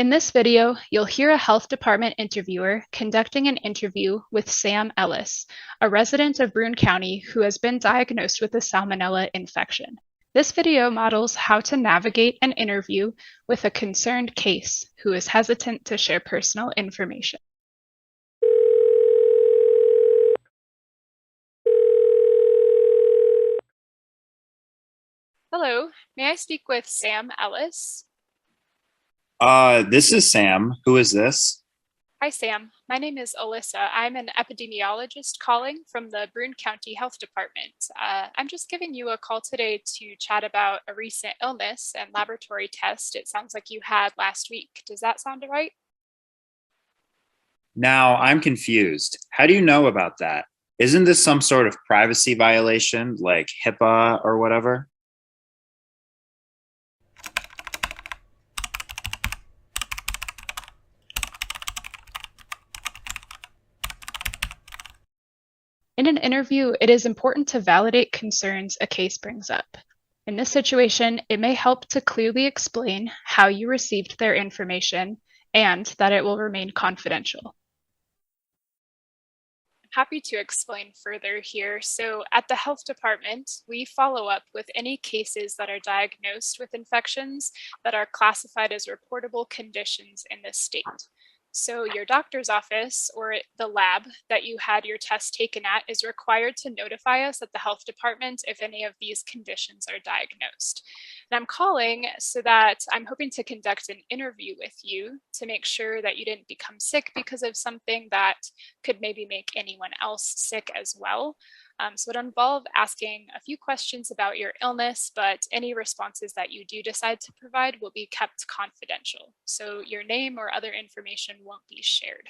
In this video, you'll hear a health department interviewer conducting an interview with Sam Ellis, a resident of Broome County who has been diagnosed with a salmonella infection. This video models how to navigate an interview with a concerned case who is hesitant to share personal information. Hello, may I speak with Sam Ellis? This is Sam. Who is this? Hi, Sam. My name is Alyssa. I'm an epidemiologist calling from the Broome County Health Department. I'm just giving you a call today to chat about a recent illness and laboratory test it sounds like you had last week. Does that sound right? Now, I'm confused. How do you know about that? Isn't this some sort of privacy violation, like HIPAA or whatever? In an interview, it is important to validate concerns a case brings up. In this situation, it may help to clearly explain how you received their information and that it will remain confidential. Happy to explain further here. So at the health department, we follow up with any cases that are diagnosed with infections that are classified as reportable conditions in the state. So your doctor's office or the lab that you had your test taken at is required to notify us at the health department if any of these conditions are diagnosed. And I'm calling so that I'm hoping to conduct an interview with you to make sure that you didn't become sick because of something that could maybe make anyone else sick as well. So it involve asking a few questions about your illness, but any responses that you do decide to provide will be kept confidential. So your name or other information won't be shared.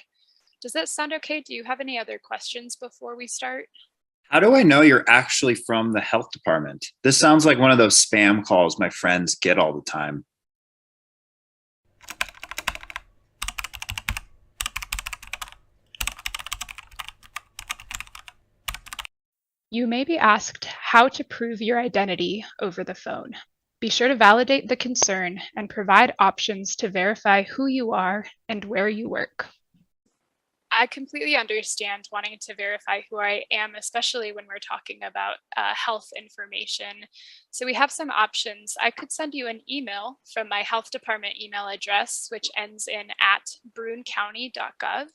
Does that sound okay? Do you have any other questions before we start? How do I know you're actually from the health department? This sounds like one of those spam calls my friends get all the time. You may be asked how to prove your identity over the phone. Be sure to validate the concern and provide options to verify who you are and where you work. I completely understand wanting to verify who I am, especially when we're talking about health information. So we have some options. I could send you an email from my health department email address, which ends in @broomecounty.gov.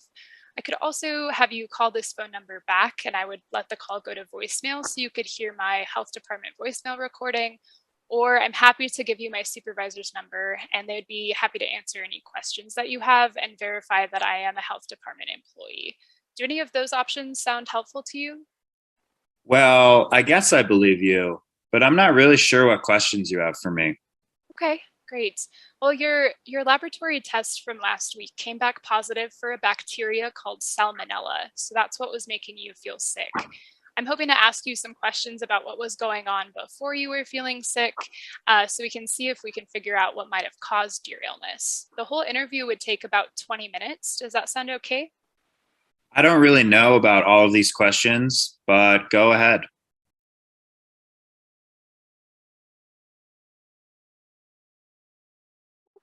I could also have you call this phone number back and I would let the call go to voicemail so you could hear my health department voicemail recording, or I'm happy to give you my supervisor's number and they'd be happy to answer any questions that you have and verify that I am a health department employee. Do any of those options sound helpful to you? Well, I guess I believe you, but I'm not really sure what questions you have for me. Okay, great. Well, your laboratory test from last week came back positive for a bacteria called salmonella. So that's what was making you feel sick. I'm hoping to ask you some questions about what was going on before you were feeling sick, so we can see if we can figure out what might have caused your illness. The whole interview would take about 20 minutes. Does that sound okay? I don't really know about all of these questions, but go ahead.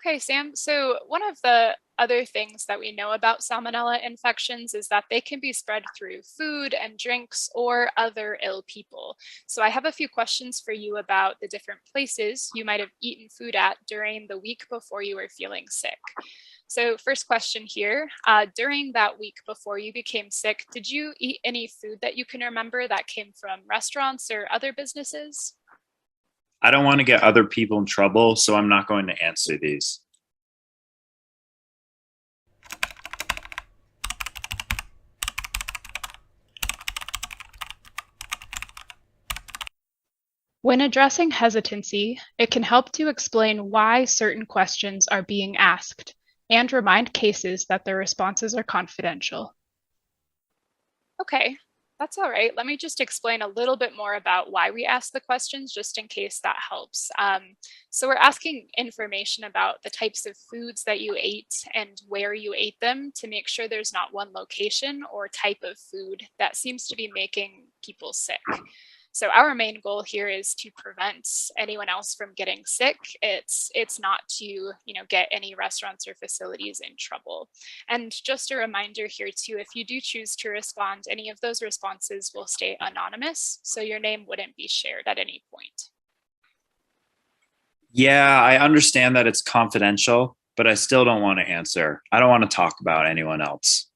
Okay, Sam. So one of the other things that we know about salmonella infections is that they can be spread through food and drinks or other ill people. So I have a few questions for you about the different places you might have eaten food at during the week before you were feeling sick. So first question here, during that week before you became sick, did you eat any food that you can remember that came from restaurants or other businesses? I don't want to get other people in trouble, so I'm not going to answer these. When addressing hesitancy, it can help to explain why certain questions are being asked and remind cases that their responses are confidential. Okay, that's all right. Let me just explain a little bit more about why we ask the questions, just in case that helps. So we're asking information about the types of foods that you ate and where you ate them to make sure there's not one location or type of food that seems to be making people sick. So our main goal here is to prevent anyone else from getting sick. It's not to, get any restaurants or facilities in trouble. And just a reminder here too, if you do choose to respond, any of those responses will stay anonymous, so your name wouldn't be shared at any point. Yeah, I understand that it's confidential, but I still don't want to answer. I don't want to talk about anyone else.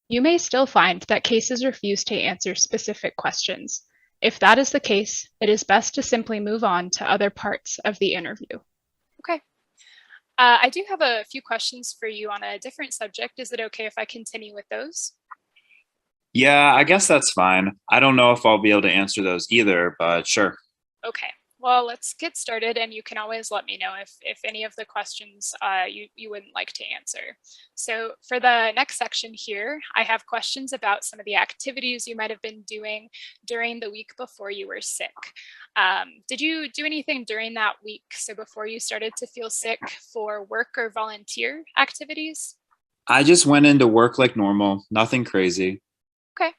You may still find that cases refuse to answer specific questions. If that is the case, it is best to simply move on to other parts of the interview. Okay. I do have a few questions for you on a different subject. Is it okay if I continue with those? Yeah, I guess that's fine. I don't know if I'll be able to answer those either, but sure. Okay. Well, let's get started, and you can always let me know if any of the questions you wouldn't like to answer. So for the next section here, I have questions about some of the activities you might have been doing during the week before you were sick. Did you do anything during that week, so before you started to feel sick, for work or volunteer activities? I just went into work like normal, nothing crazy. Okay.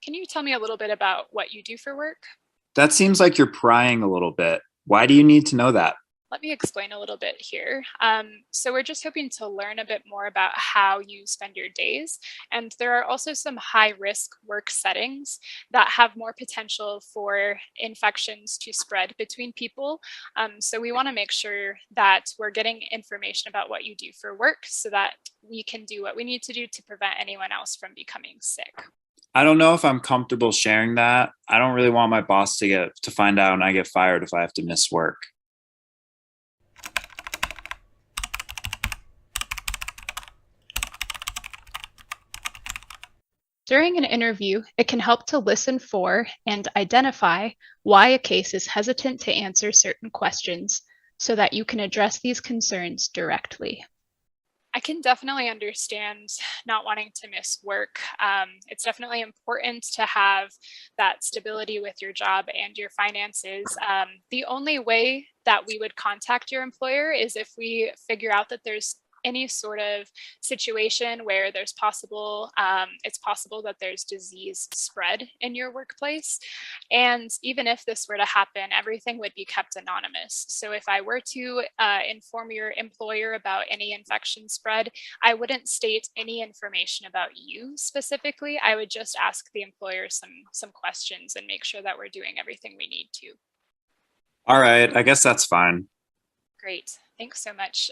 Can you tell me a little bit about what you do for work? That seems like you're prying a little bit. Why do you need to know that? Let me explain a little bit here. So we're just hoping to learn a bit more about how you spend your days. And there are also some high risk work settings that have more potential for infections to spread between people. So we want to make sure that we're getting information about what you do for work so that we can do what we need to do to prevent anyone else from becoming sick. I don't know if I'm comfortable sharing that. I don't really want my boss to find out and I get fired if I have to miss work. During an interview, it can help to listen for and identify why a case is hesitant to answer certain questions so that you can address these concerns directly. I can definitely understand not wanting to miss work. It's definitely important to have that stability with your job and your finances. The only way that we would contact your employer is if we figure out that there's any sort of situation where it's possible that there's disease spread in your workplace. And even if this were to happen, everything would be kept anonymous. So if I were to inform your employer about any infection spread, I wouldn't state any information about you specifically. I would just ask the employer some questions and make sure that we're doing everything we need to. All right, I guess that's fine. Great. Thanks so much.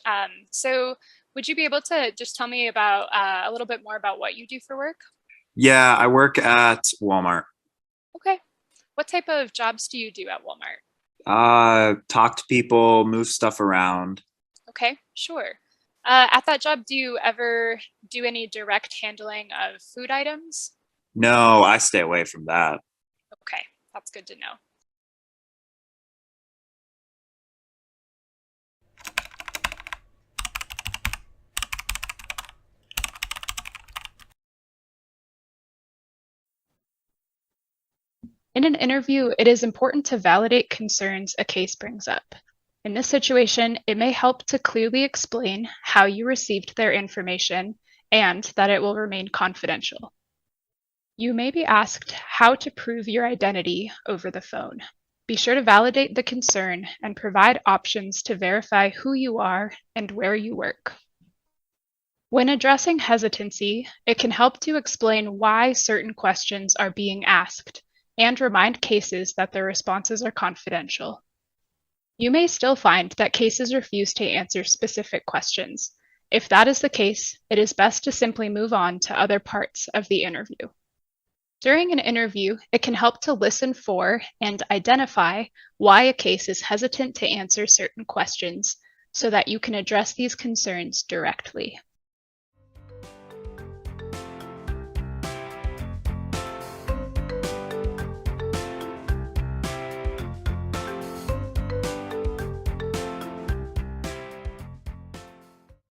So would you be able to just tell me about a little bit more about what you do for work? Yeah, I work at Walmart. Okay. What type of jobs do you do at Walmart? Talk to people, move stuff around. Okay, sure. At that job, do you ever do any direct handling of food items? No, I stay away from that. Okay, that's good to know. In an interview, it is important to validate concerns a case brings up. In this situation, it may help to clearly explain how you received their information and that it will remain confidential. You may be asked how to prove your identity over the phone. Be sure to validate the concern and provide options to verify who you are and where you work. When addressing hesitancy, it can help to explain why certain questions are being asked and remind cases that their responses are confidential. You may still find that cases refuse to answer specific questions. If that is the case, it is best to simply move on to other parts of the interview. During an interview, it can help to listen for and identify why a case is hesitant to answer certain questions so that you can address these concerns directly.